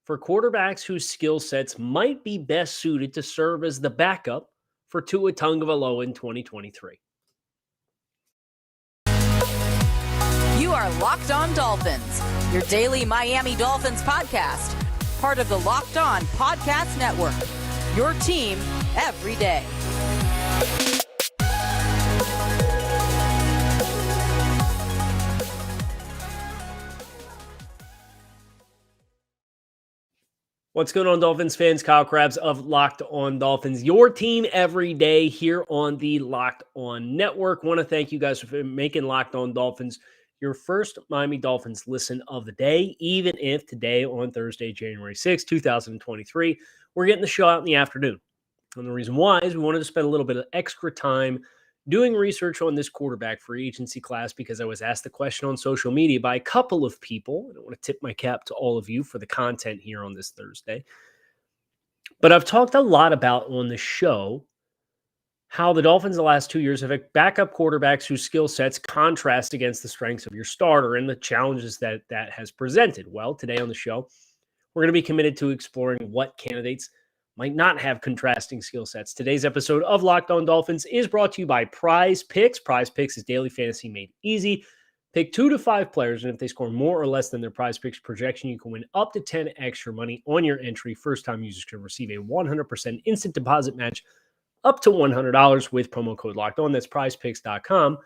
for quarterbacks whose skill sets might be best suited to serve as the backup for Tua Tagovailoa in 2023. You are Locked On Dolphins, your daily Miami Dolphins podcast, part of the Locked On Podcast Network, your team every day. What's going on, Dolphins fans? Kyle Krabs of Locked On Dolphins, your team every day here on the Locked On Network. Want to thank you guys for making Locked On Dolphins your first Miami Dolphins listen of the day, even if today on Thursday, January 6, 2023, we're getting the show out in the afternoon. And the reason why is we wanted to spend a little bit of extra time doing research on this quarterback free agency class because I was asked the question on social media by a couple of people. And I want to tip my cap to all of you for the content here on this Thursday. But I've talked a lot about on the show how the Dolphins the last 2 years have had backup quarterbacks whose skill sets contrast against the strengths of your starter and the challenges that has presented. Well, today on the show, we're going to be committed to exploring what candidates might not have contrasting skill sets. Today's episode of Locked On Dolphins is brought to you by PrizePicks. PrizePicks is daily fantasy made easy. Pick 2 to 5 players, and if they score more or less than their PrizePicks projection, you can win up to 10 extra money on your entry. First-time users can receive a 100% instant deposit match up to $100 with promo code Locked On. That's PrizePicks.com.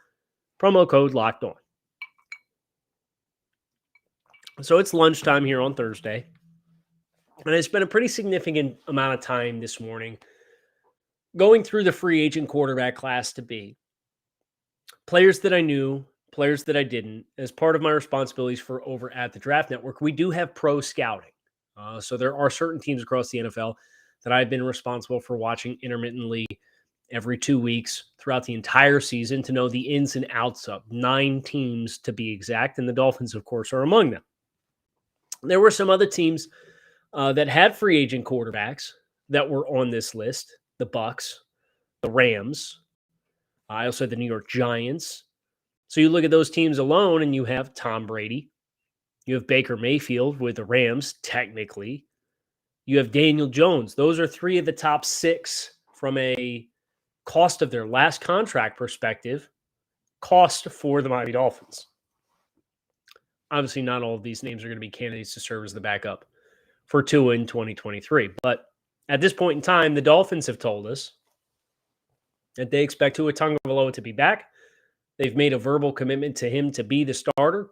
Promo code Locked On. So it's lunchtime here on Thursday. And I spent a pretty significant amount of time this morning going through the free agent quarterback class to be. Players that I knew, players that I didn't. As part of my responsibilities for over at the Draft Network, we do have pro scouting. So there are certain teams across the NFL that I've been responsible for watching intermittently every 2 weeks throughout the entire season to know the ins and outs of 9 teams to be exact. And the Dolphins, of course, are among them. There were some other teams that had free agent quarterbacks that were on this list. The Bucs, the Rams. I also had the New York Giants. So you look at those teams alone and you have Tom Brady. You have Baker Mayfield with the Rams, technically. You have Daniel Jones. Those are 3 of the top 6 from a cost of their last contract perspective, cost for the Miami Dolphins. Obviously, not all of these names are going to be candidates to serve as the backup for Tua in 2023. But at this point in time, the Dolphins have told us that they expect Tua Tagovailoa to be back. They've made a verbal commitment to him to be the starter.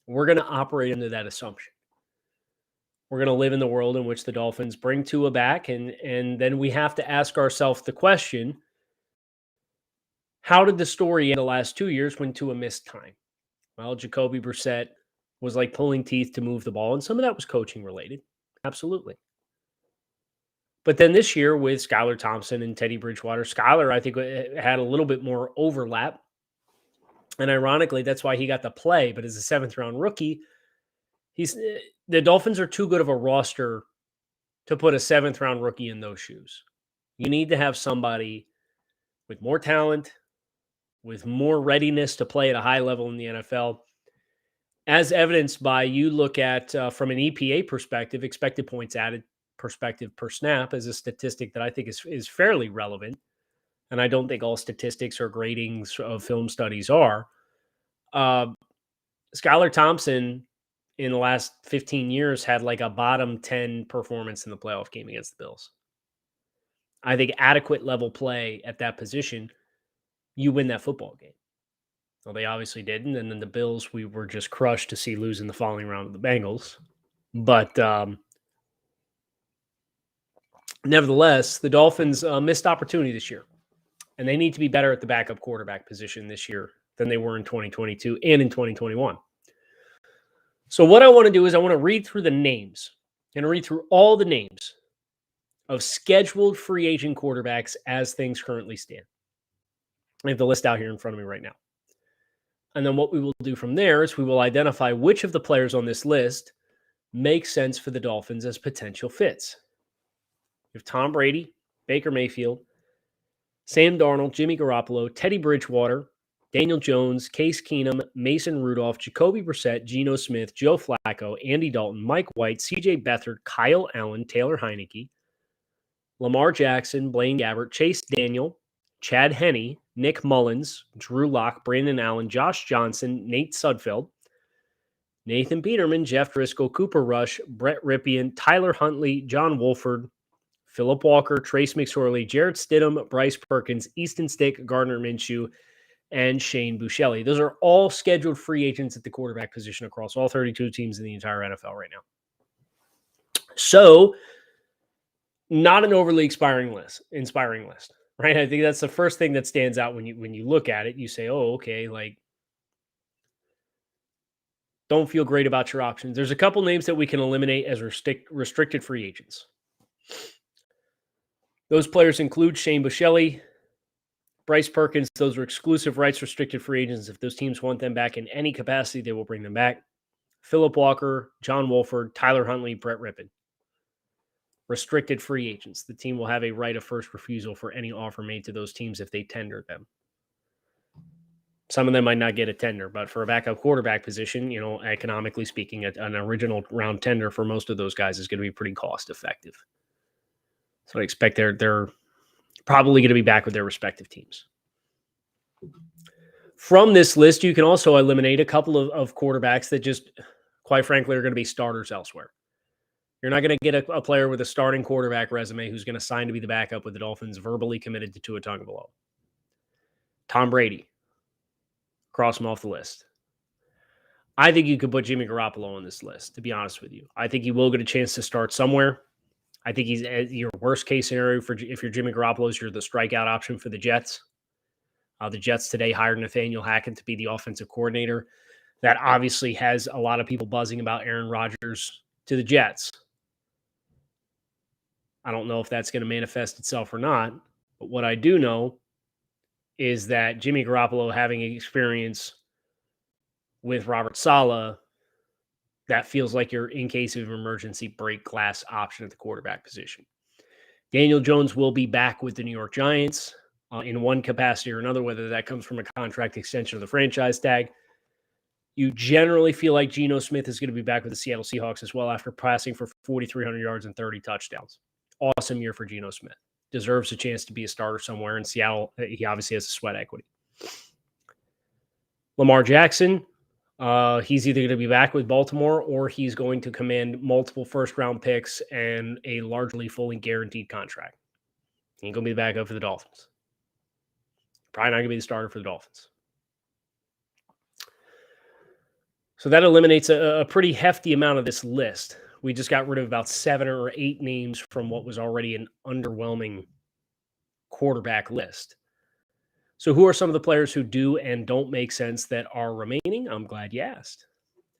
We're going to operate under that assumption. We're going to live in the world in which the Dolphins bring Tua back, and then we have to ask ourselves the question, how did the story end the last 2 years when Tua missed time? Well, Jacoby Brissett was like pulling teeth to move the ball, and some of that was coaching related. Absolutely. But then this year with Skylar Thompson and Teddy Bridgewater, Skylar, I think, had a little bit more overlap. And ironically, that's why he got the play. But as a 7th-round rookie, the Dolphins are too good of a roster to put a 7th-round rookie in those shoes. You need to have somebody with more talent, with more readiness to play at a high level in the NFL. As evidenced by, you look at, from an EPA perspective, expected points added perspective per snap as a statistic that I think is fairly relevant. And I don't think all statistics or gradings of film studies are. Skylar Thompson in the last 15 years had like a bottom 10 performance in the playoff game against the Bills. I think adequate level play at that position, you win that football game. Well, they obviously didn't. And then the Bills, we were just crushed to see lose in the following round of the Bengals. But nevertheless, the Dolphins missed opportunity this year. And they need to be better at the backup quarterback position this year than they were in 2022 and in 2021. So what I want to do is I want to read through the names and read through all the names of scheduled free agent quarterbacks as things currently stand. I have the list out here in front of me right now. And then what we will do from there is we will identify which of the players on this list make sense for the Dolphins as potential fits. You have Tom Brady, Baker Mayfield, Sam Darnold, Jimmy Garoppolo, Teddy Bridgewater, Daniel Jones, Case Keenum, Mason Rudolph, Jacoby Brissett, Geno Smith, Joe Flacco, Andy Dalton, Mike White, CJ Beathard, Kyle Allen, Taylor Heinecke, Lamar Jackson, Blaine Gabbert, Chase Daniel, Chad Henne, Nick Mullins, Drew Lock, Brandon Allen, Josh Johnson, Nate Sudfeld, Nathan Peterman, Jeff Driscoll, Cooper Rush, Brett Ripien, Tyler Huntley, John Wolford, Philip Walker, Trace McSorley, Jarrett Stidham, Bryce Perkins, Easton Stick, Gardner Minshew, and Shane Buechele. Those are all scheduled free agents at the quarterback position across all 32 teams in the entire NFL right now. So, not an overly inspiring list, right? I think that's the first thing that stands out when you look at it. You say, "Oh, okay, like don't feel great about your options." There's a couple names that we can eliminate as restricted free agents. Those players include Shane Buechele, Bryce Perkins. Those are exclusive rights restricted free agents. If those teams want them back in any capacity, they will bring them back. Philip Walker, John Wolford, Tyler Huntley, Brett Rippon. Restricted free agents. The team will have a right of first refusal for any offer made to those teams if they tender them. Some of them might not get a tender, but for a backup quarterback position, economically speaking, an original round tender for most of those guys is going to be pretty cost effective. So I expect they're probably going to be back with their respective teams. From this list, you can also eliminate a couple of quarterbacks that just, quite frankly, are going to be starters elsewhere. You're not going to get a player with a starting quarterback resume who's going to sign to be the backup with the Dolphins verbally committed to Tua Tagovailoa. Tom Brady. Cross him off the list. I think you could put Jimmy Garoppolo on this list, to be honest with you. I think he will get a chance to start somewhere. I think he's your worst case scenario if you're Jimmy Garoppolo, you're the strikeout option for the Jets. The Jets today hired Nathaniel Hackett to be the offensive coordinator. That obviously has a lot of people buzzing about Aaron Rodgers to the Jets. I don't know if that's going to manifest itself or not, but what I do know is that Jimmy Garoppolo having experience with Robert Saleh, that feels like your in case of emergency break glass option at the quarterback position. Daniel Jones will be back with the New York Giants in one capacity or another, whether that comes from a contract extension of the franchise tag. You generally feel like Geno Smith is going to be back with the Seattle Seahawks as well after passing for 4,300 yards and 30 touchdowns. Awesome year for Geno Smith. Deserves a chance to be a starter somewhere in Seattle. He obviously has a sweat equity. Lamar Jackson, he's either going to be back with Baltimore or he's going to command multiple first-round picks and a largely fully guaranteed contract. He ain't going to be the backup for the Dolphins. Probably not going to be the starter for the Dolphins. So that eliminates a pretty hefty amount of this list. We just got rid of about 7 or 8 names from what was already an underwhelming quarterback list. So who are some of the players who do and don't make sense that are remaining? I'm glad you asked.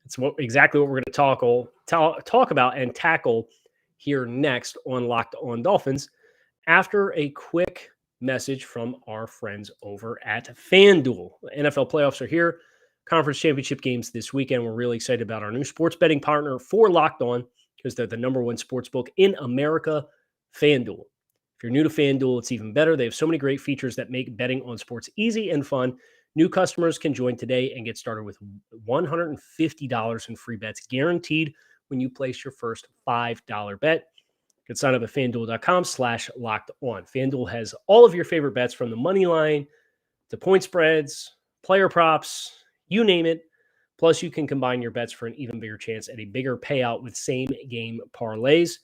It's exactly what we're going to talk about and tackle here next on Locked On Dolphins after a quick message from our friends over at FanDuel. The NFL playoffs are here. Conference championship games this weekend. We're really excited about our new sports betting partner for Locked On because they're the number one sports book in America, FanDuel. If you're new to FanDuel, it's even better. They have so many great features that make betting on sports easy and fun. New customers can join today and get started with $150 in free bets guaranteed when you place your first $5 bet. You can sign up at FanDuel.com/locked-on. FanDuel has all of your favorite bets from the money line to point spreads, player props, you name it. Plus, you can combine your bets for an even bigger chance at a bigger payout with same-game parlays.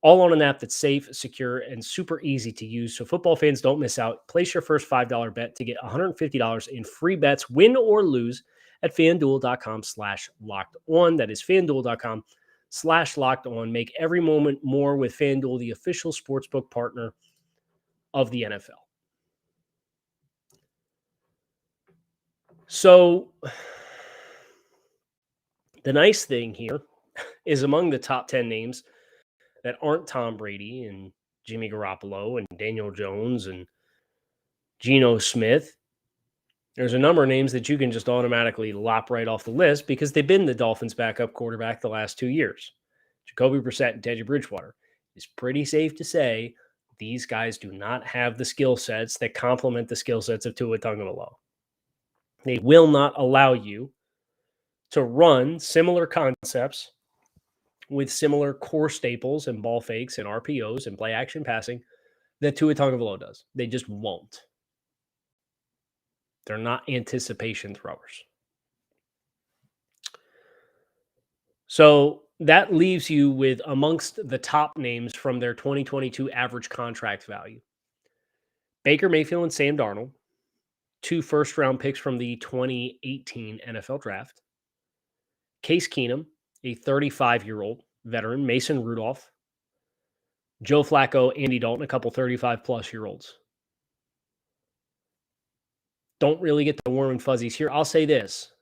All on an app that's safe, secure, and super easy to use. So football fans don't miss out. Place your first $5 bet to get $150 in free bets, win or lose, at FanDuel.com/locked-on. That is FanDuel.com/locked-on. Make every moment more with FanDuel, the official sportsbook partner of the NFL. So the nice thing here is among the top 10 names that aren't Tom Brady and Jimmy Garoppolo and Daniel Jones and Geno Smith, there's a number of names that you can just automatically lop right off the list because they've been the Dolphins' backup quarterback the last 2 years. Jacoby Brissett and Teddy Bridgewater. It's pretty safe to say these guys do not have the skill sets that complement the skill sets of Tua Tagovailoa. They will not allow you to run similar concepts with similar core staples and ball fakes and RPOs and play action passing that Tua Tagovailoa does. They just won't. They're not anticipation throwers. So that leaves you with amongst the top names from their 2022 average contract value: Baker Mayfield and Sam Darnold, 2 first-round picks from the 2018 NFL Draft; Case Keenum, a 35-year-old veteran; Mason Rudolph; Joe Flacco, Andy Dalton, a couple 35-plus-year-olds. Don't really get the warm and fuzzies here. I'll say this.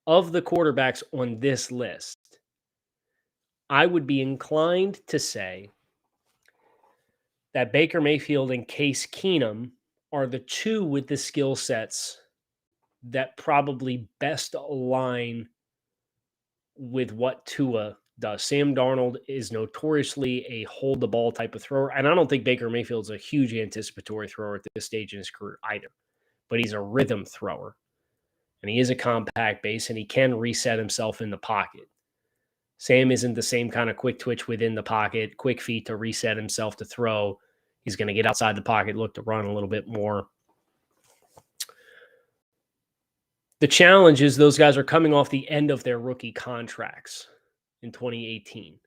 Of the quarterbacks on this list, I would be inclined to say that Baker Mayfield and Case Keenum are the two with the skill sets that probably best align with what Tua does. Sam Darnold is notoriously a hold the ball type of thrower, and I don't think Baker Mayfield's a huge anticipatory thrower at this stage in his career either, but he's a rhythm thrower, and he is a compact base, and he can reset himself in the pocket. Sam isn't the same kind of quick twitch within the pocket, quick feet to reset himself to throw. He's going to get outside the pocket, look to run a little bit more. The challenge is those guys are coming off the end of their rookie contracts in 2018.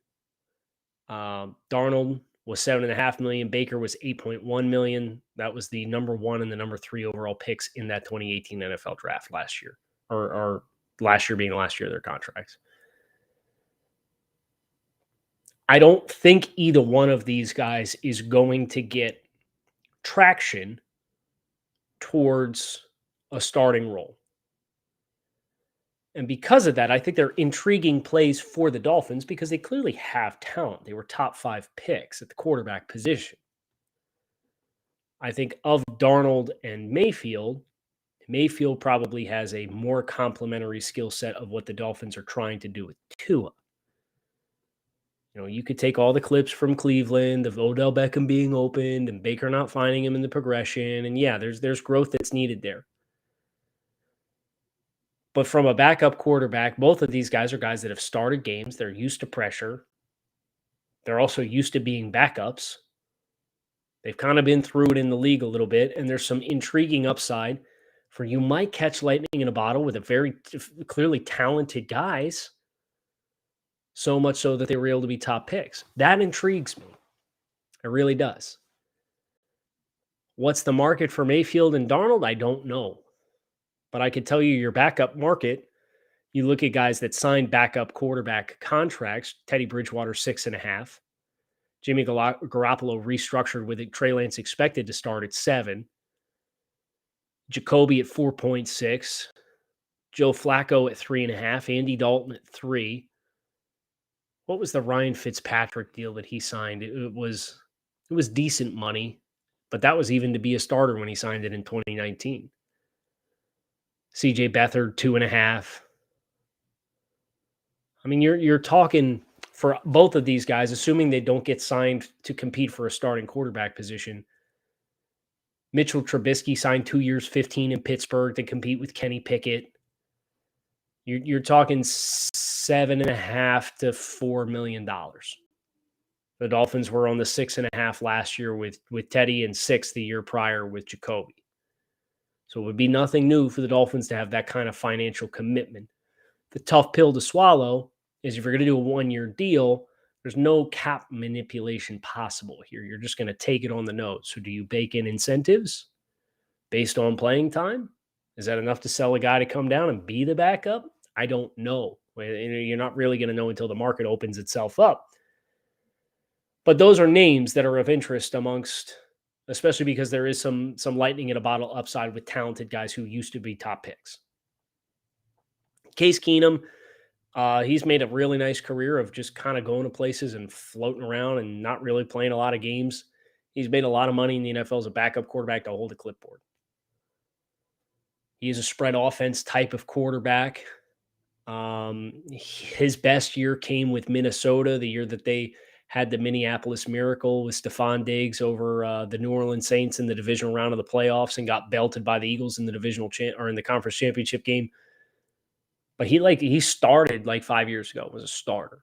Darnold was $7.5 million. Baker was $8.1 million. That was the number 1 and the number 3 overall picks in that 2018 NFL draft last year, or last year being the last year of their contracts. I don't think either one of these guys is going to get traction towards a starting role. And because of that, I think they're intriguing plays for the Dolphins because they clearly have talent. They were top 5 picks at the quarterback position. I think of Darnold and Mayfield probably has a more complementary skill set of what the Dolphins are trying to do with Tua. You know, you could take all the clips from Cleveland of Odell Beckham being opened and Baker not finding him in the progression. And yeah, there's growth that's needed there. But from a backup quarterback, both of these guys are guys that have started games. They're used to pressure. They're also used to being backups. They've kind of been through it in the league a little bit, and there's some intriguing upside for you might catch lightning in a bottle with a very clearly talented guys, so much so that they were able to be top picks. That intrigues me. It really does. What's the market for Mayfield and Darnold? I don't know. But I could tell you your backup market, you look at guys that signed backup quarterback contracts, Teddy Bridgewater, 6.5. Jimmy Garoppolo restructured with it. Trey Lance expected to start at 7. Jacoby at 4.6. Joe Flacco at 3.5. Andy Dalton at 3. What was the Ryan Fitzpatrick deal that he signed? It was decent money, but that was even to be a starter when he signed it in 2019. CJ Beathard, 2.5. I mean, you're talking for both of these guys, assuming they don't get signed to compete for a starting quarterback position. Mitchell Trubisky signed 2 years, 15 in Pittsburgh to compete with Kenny Pickett. You're talking $7.5 to $4 million. The Dolphins were on the 6.5 last year with Teddy and 6 the year prior with Jacoby. So it would be nothing new for the Dolphins to have that kind of financial commitment. The tough pill to swallow is if you're going to do a 1-year deal, there's no cap manipulation possible here. You're just going to take it on the nose. So do you bake in incentives based on playing time? Is that enough to sell a guy to come down and be the backup? I don't know. You're not really going to know until the market opens itself up. But those are names that are of interest amongst, especially because there is some lightning in a bottle upside with talented guys who used to be top picks. Case Keenum, he's made a really nice career of just kind of going to places and floating around and not really playing a lot of games. He's made a lot of money in the NFL as a backup quarterback to hold a clipboard. He is a spread offense type of quarterback. His best year came with Minnesota, the year that they had the Minneapolis Miracle with Stephon Diggs over the New Orleans Saints in the divisional round of the playoffs and got belted by the Eagles in the in the conference championship game. But he started like 5 years ago, was a starter.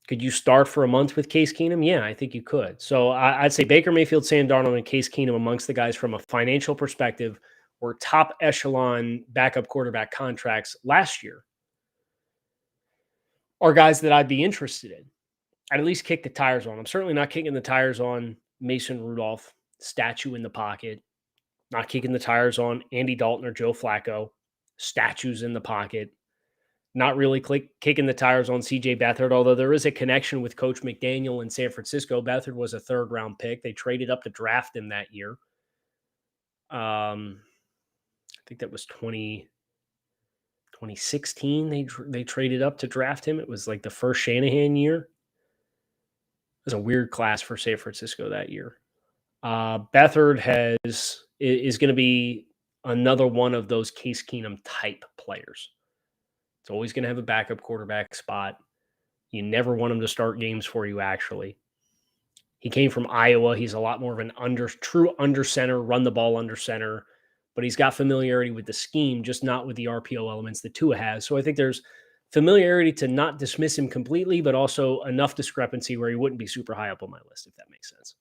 Could you start for a month with Case Keenum? Yeah, I think you could. So I'd say Baker Mayfield, Sam Darnold, and Case Keenum amongst the guys from a financial perspective were top echelon backup quarterback contracts last year are guys that I'd be interested in. I'd at least kick the tires on. I'm certainly not kicking the tires on Mason Rudolph, statue in the pocket. Not kicking the tires on Andy Dalton or Joe Flacco, statues in the pocket. Not really kicking the tires on C.J. Beathard, although there is a connection with Coach McDaniel in San Francisco. Beathard was a third-round pick. They traded up to draft him that year. I think that was 2016. They traded up to draft him. It was like the first Shanahan year. It was a weird class for San Francisco that year. Beathard is going to be another one of those Case Keenum type players. It's always going to have a backup quarterback spot. You never want him to start games for you, actually. He came from Iowa. He's a lot more of an true under center, run the ball under center, but he's got familiarity with the scheme, just not with the RPO elements that Tua has. So I think there's familiarity to not dismiss him completely, but also enough discrepancy where he wouldn't be super high up on my list, if that makes sense.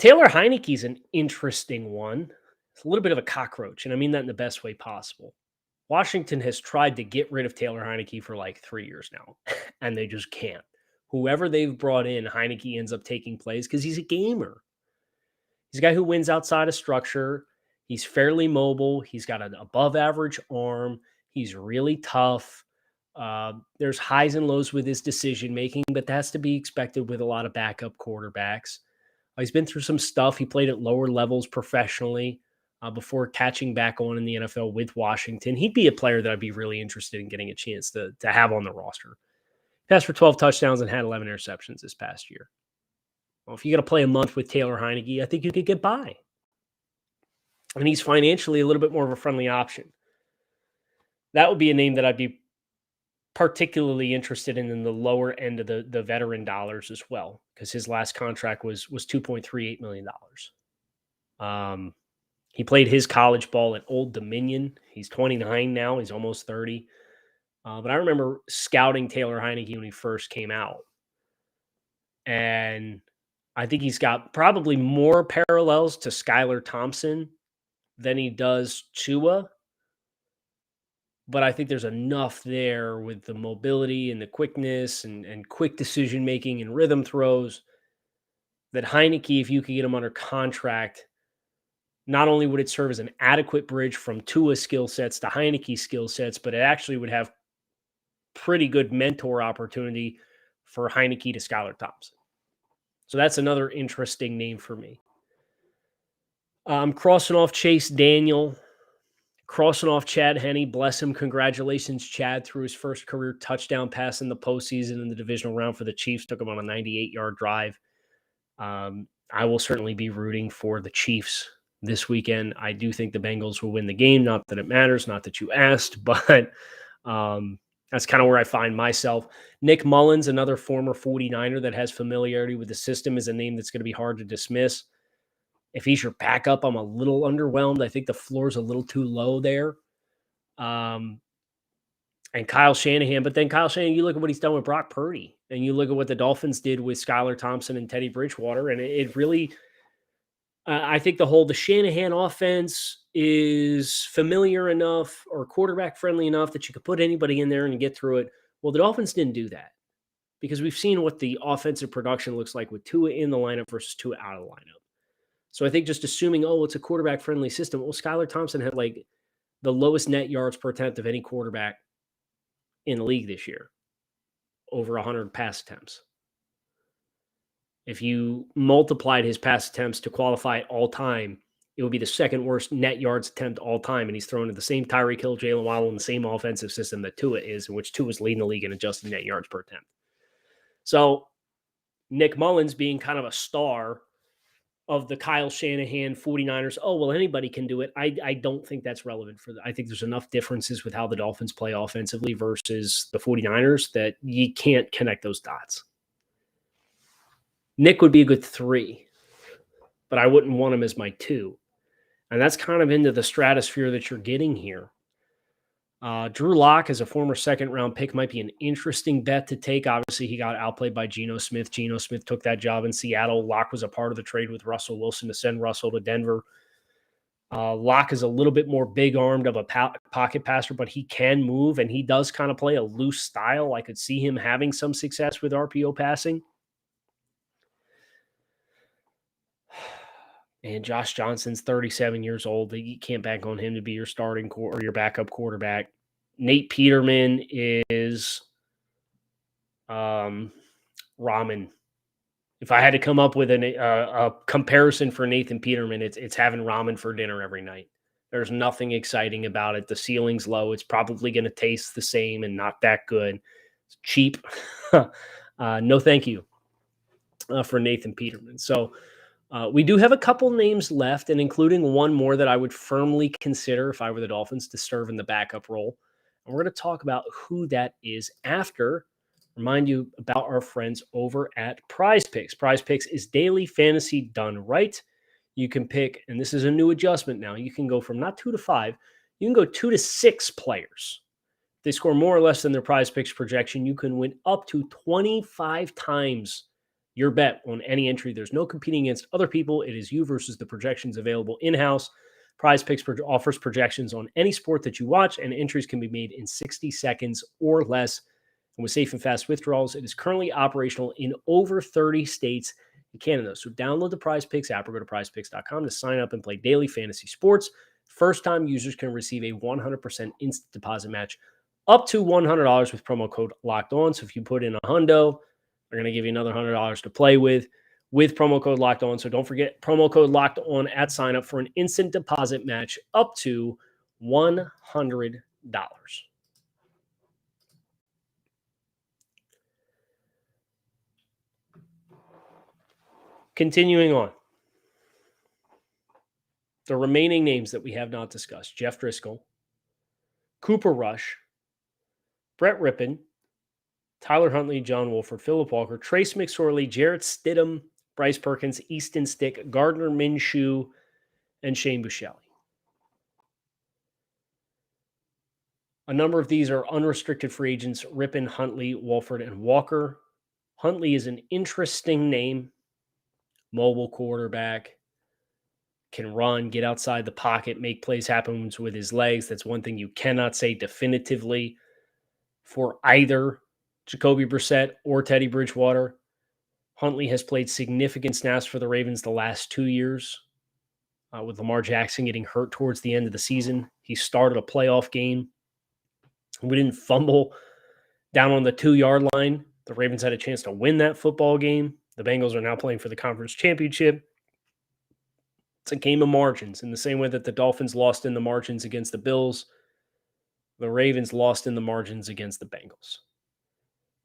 Taylor Heinecke is an interesting one. It's a little bit of a cockroach, and I mean that in the best way possible. Washington has tried to get rid of Taylor Heinecke for like 3 years now, and they just can't. Whoever they've brought in, Heinecke ends up taking plays because he's a gamer. He's a guy who wins outside of structure. He's fairly mobile. He's got an above-average arm. He's really tough. There's highs and lows with his decision-making, but that's to be expected with a lot of backup quarterbacks. He's been through some stuff. He played at lower levels professionally before catching back on in the NFL with Washington. He'd be a player that I'd be really interested in getting a chance to have on the roster. Passed for 12 touchdowns and had 11 interceptions this past year. Well, if you got to play a month with Taylor Heinecke, I think you could get by. And he's financially a little bit more of a friendly option. That would be a name that I'd be particularly interested in the lower end of the veteran dollars as well, because his last contract was $2.38 million. He played his college ball at Old Dominion. He's 29 now. He's almost 30. But I remember scouting Taylor Heinecke when he first came out. And I think he's got probably more parallels to Skylar Thompson than he does Tua. But I think there's enough there with the mobility and the quickness and quick decision-making and rhythm throws that Heinecke, if you could get him under contract, not only would it serve as an adequate bridge from Tua's skill sets to Heineke's skill sets, but it actually would have pretty good mentor opportunity for Heinecke to Skylar Thompson. So that's another interesting name for me. I'm crossing off Chase Daniel, crossing off Chad Henne. Bless him. Congratulations, Chad, threw his first career touchdown pass in the postseason in the divisional round for the Chiefs. Took him on a 98-yard drive. I will certainly be rooting for the Chiefs this weekend. I do think the Bengals will win the game. Not that it matters, not that you asked, but that's kind of where I find myself. Nick Mullins, another former 49er that has familiarity with the system, is a name that's going to be hard to dismiss. If he's your backup, I'm a little underwhelmed. I think the floor is a little too low there. And Kyle Shanahan, but then Kyle Shanahan, you look at what he's done with Brock Purdy, and you look at what the Dolphins did with Skylar Thompson and Teddy Bridgewater, and it really, I think the Shanahan offense is familiar enough or quarterback friendly enough that you could put anybody in there and get through it. Well, the Dolphins didn't do that because we've seen what the offensive production looks like with Tua in the lineup versus Tua out of the lineup. So I think just assuming, it's a quarterback friendly system. Well, Skylar Thompson had like the lowest net yards per attempt of any quarterback in the league this year, over 100 pass attempts. If you multiplied his pass attempts to qualify all time, it would be the second worst net yards attempt all time. And he's thrown in the same Tyreek Hill, Jalen Waddle, in the same offensive system that Tua is, in which Tua is leading the league in adjusted net yards per attempt. So Nick Mullins being kind of a star of the Kyle Shanahan 49ers, oh, well, anybody can do it. I don't think that's relevant for I think there's enough differences with how the Dolphins play offensively versus the 49ers that you can't connect those dots. Nick would be a good 3, but I wouldn't want him as my 2. And that's kind of into the stratosphere that you're getting here. Drew Lock, as a former second-round pick, might be an interesting bet to take. Obviously, he got outplayed by Geno Smith. Geno Smith took that job in Seattle. Lock was a part of the trade with Russell Wilson to send Russell to Denver. Lock is a little bit more big-armed of a pocket passer, but he can move, and he does kind of play a loose style. I could see him having some success with RPO passing. And Josh Johnson's 37 years old. You can't bank on him to be your starting or your backup quarterback. Nate Peterman is ramen. If I had to come up with a comparison for Nathan Peterman, it's having ramen for dinner every night. There's nothing exciting about it. The ceiling's low. It's probably going to taste the same and not that good. It's cheap. No thank you for Nathan Peterman. So we do have a couple names left, and including one more that I would firmly consider if I were the Dolphins to serve in the backup role. And we're going to talk about who that is after. Remind you about our friends over at PrizePicks. PrizePicks is daily fantasy done right. You can pick, and this is a new adjustment now, you can go from not 2 to 5, you can go 2 to 6 players. If they score more or less than their PrizePicks projection, you can win up to 25 times your bet on any entry. There's no competing against other people. It is you versus the projections available in-house. PrizePicks offers projections on any sport that you watch, and entries can be made in 60 seconds or less. And with safe and fast withdrawals, it is currently operational in over 30 states in Canada. So download the PrizePicks app or go to prizepicks.com to sign up and play daily fantasy sports. First-time users can receive a 100% instant deposit match up to $100 with promo code Locked On. So if you put in $100, they're going to give you another $100 to play with promo code Locked On. So don't forget promo code Locked On at sign up for an instant deposit match up to $100. Continuing on. The remaining names that we have not discussed: Jeff Driscoll, Cooper Rush, Brett Rippon, Tyler Huntley, John Wolford, Phillip Walker, Trace McSorley, Jarrett Stidham, Bryce Perkins, Easton Stick, Gardner Minshew, and Shane Buechele. A number of these are unrestricted free agents: Rippon, Huntley, Wolford, and Walker. Huntley is an interesting name. Mobile quarterback, can run, get outside the pocket, make plays happen with his legs. That's one thing you cannot say definitively for either Jacoby Brissett or Teddy Bridgewater. Huntley has played significant snaps for the Ravens the last 2 years, with Lamar Jackson getting hurt towards the end of the season. He started a playoff game. We didn't fumble down on the 2-yard line. The Ravens had a chance to win that football game. The Bengals are now playing for the conference championship. It's a game of margins. In the same way that the Dolphins lost in the margins against the Bills, the Ravens lost in the margins against the Bengals.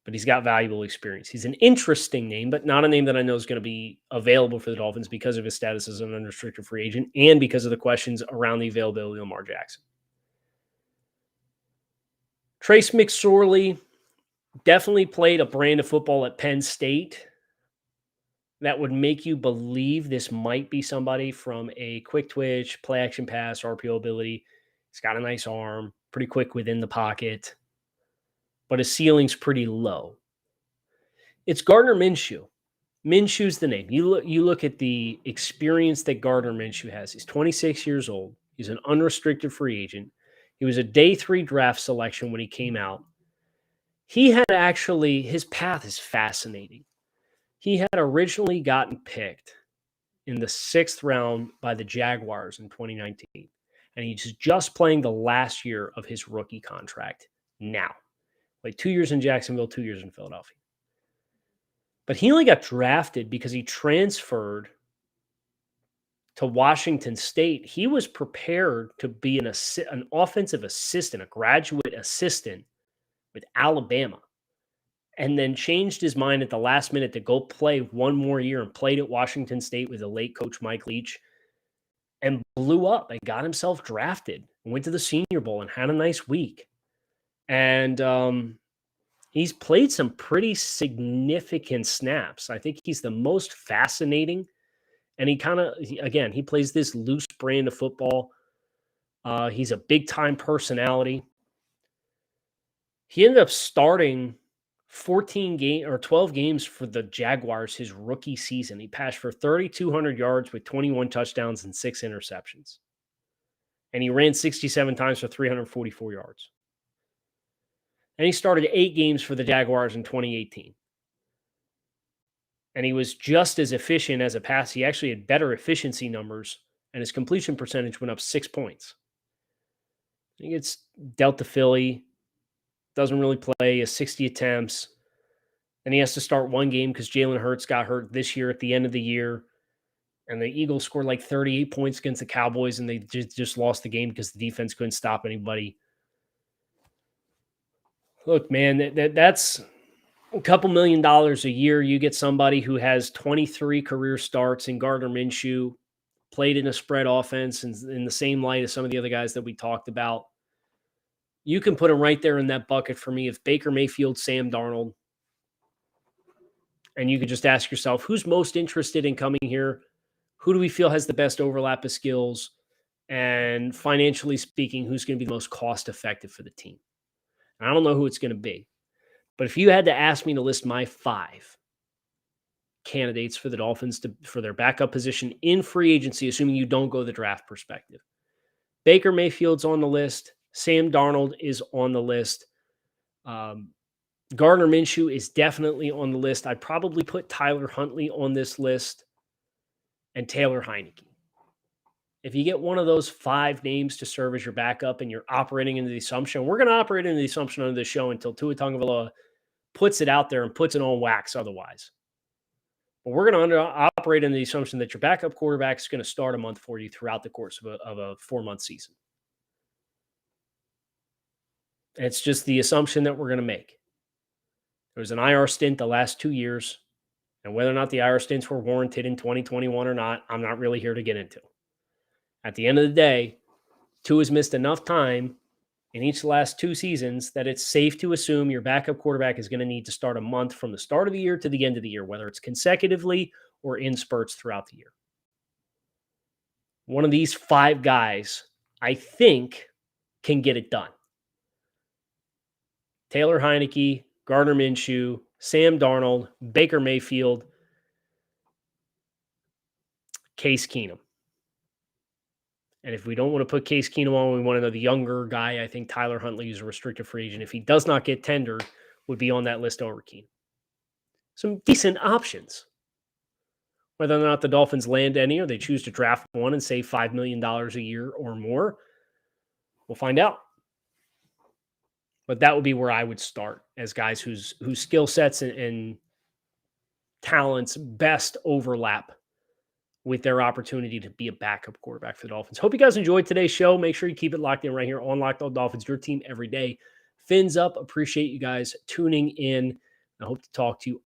But he's got valuable experience. He's an interesting name, but not a name that I know is going to be available for the Dolphins because of his status as an unrestricted free agent and because of the questions around the availability of Lamar Jackson. Trace McSorley definitely played a brand of football at Penn State that would make you believe this might be somebody from a quick twitch, play action pass, RPO ability. He's got a nice arm, pretty quick within the pocket, but his ceiling's pretty low. It's Gardner Minshew. Minshew's the name. You look at the experience that Gardner Minshew has. He's 26 years old. He's an unrestricted free agent. He was a day 3 draft selection when he came out. He had actually, his path is fascinating. He had originally gotten picked in the 6th round by the Jaguars in 2019. And he's just playing the last year of his rookie contract now. Like 2 years in Jacksonville, 2 years in Philadelphia. But he only got drafted because he transferred to Washington State. He was prepared to be an offensive assistant, a graduate assistant with Alabama. and then changed his mind at the last minute to go play one more year and played at Washington State with the late coach Mike Leach and blew up and got himself drafted and went to the Senior Bowl and had a nice week. And he's played some pretty significant snaps. I think he's the most fascinating. And he plays this loose brand of football. He's a big-time personality. He ended up starting 12 games for the Jaguars his rookie season. He passed for 3,200 yards with 21 touchdowns and 6 interceptions. And he ran 67 times for 344 yards. And he started 8 games for the Jaguars in 2018. And he was just as efficient as a pass. He actually had better efficiency numbers, and his completion percentage went up 6 points. He gets dealt to Philly, doesn't really play, has 60 attempts. And he has to start one game because Jalen Hurts got hurt this year at the end of the year. And the Eagles scored like 38 points against the Cowboys, and they just lost the game because the defense couldn't stop anybody. Look, man, that's a couple $1 million a year. You get somebody who has 23 career starts in Gardner Minshew, played in a spread offense and in the same light as some of the other guys that we talked about. You can put him right there in that bucket for me. If Baker Mayfield, Sam Darnold, and you could just ask yourself, who's most interested in coming here? Who do we feel has the best overlap of skills? And financially speaking, who's going to be the most cost-effective for the team? And I don't know who it's going to be. But if you had to ask me to list my 5 candidates for the Dolphins for their backup position in free agency, assuming you don't go the draft perspective, Baker Mayfield's on the list. Sam Darnold is on the list. Gardner Minshew is definitely on the list. I'd probably put Tyler Huntley on this list and Taylor Heinecke. If you get one of those 5 names to serve as your backup and you're operating into the assumption, we're going to operate into the assumption on this show until Tua Tagovailoa puts it out there and puts it on wax otherwise. But we're going to operate in the assumption that your backup quarterback is going to start a month for you throughout the course of a 4-month season. It's just the assumption that we're going to make. There was an IR stint the last 2 years, and whether or not the IR stints were warranted in 2021 or not, I'm not really here to get into. At the end of the day, Tua has missed enough time in each of the last 2 seasons that it's safe to assume your backup quarterback is going to need to start a month from the start of the year to the end of the year, whether it's consecutively or in spurts throughout the year. One of these 5 guys, I think, can get it done. Taylor Heinecke, Gardner Minshew, Sam Darnold, Baker Mayfield, Case Keenum. And if we don't want to put Case Keenum on, we want to know the younger guy. I think Tyler Huntley is a restricted free agent. If he does not get tendered, would be on that list over Keenum. Some decent options. Whether or not the Dolphins land any or they choose to draft one and save $5 million a year or more, we'll find out. But that would be where I would start as guys whose skill sets and talents best overlap with their opportunity to be a backup quarterback for the Dolphins. Hope you guys enjoyed today's show. Make sure you keep it locked in right here on Locked On Dolphins, your team every day. Fins up. Appreciate you guys tuning in. I hope to talk to you